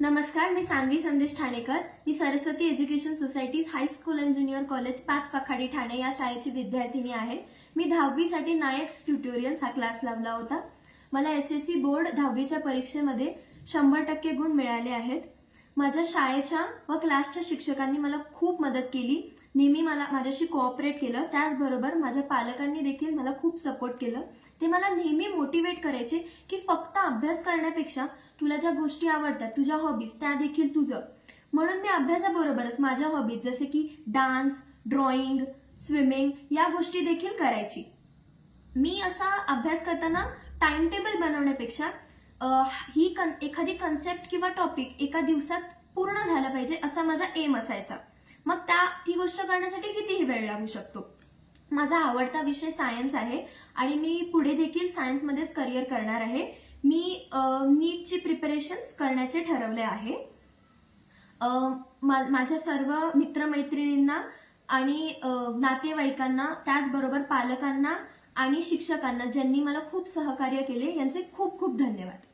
नमस्कार, मी सान्वी संदेश ठाणेकर. मी Saraswati education society's high school and junior college 5 Pakhadi Thane या शाळेची विद्यार्थिनी आहे. मी 10वी साठी नायक्स ट्युटोरियल्स हा क्लास लावला होता. मला एसएससी बोर्ड 10वीच्या परीक्षेमध्ये 100% गुण मिळाले आहेत. माझ्या शाळेच्या व क्लासच्या शिक्षकांनी मला खूप मदत केली. नेहमी माझ्याशी कोऑपरेट केलं. त्याचबरोबर माझ्या पालकांनी देखील मला खूप सपोर्ट केलं. ते मला नेहमी मोटिवेट करायचे की फक्त अभ्यास करण्यापेक्षा तुला ज्या गोष्टी आवडतात, तुझ्या हॉबीज, त्या देखील तुझं. म्हणून मी अभ्यासाबरोबरच माझ्या हॉबीज जसे की डान्स, ड्रॉइंग, स्विमिंग या गोष्टी देखील करायची. मी असा अभ्यास करताना टाइम टेबल बनवण्यापेक्षा एखादी कन्सेप्ट किंवा टॉपिक एका दिवसात पूर्ण झाला पाहिजे असा माझा एम असायचा. मग ती गोष्ट करण्यासाठी कितीही वेळ लागू शकतो. माझा आवडता विषय सायन्स आहे आणि मी पुढे देखील सायन्समध्येच करिअर करणार आहे. मी नीटची प्रिपरेशन्स करण्याचे ठरवले आहे. माझ्या सर्व मित्रमैत्रिणींना आणि नातेवाईकांना, त्याचबरोबर पालकांना आणि शिक्षकांना ज्यांनी मला खूप सहकार्य केले, यांचे खूप खूप धन्यवाद.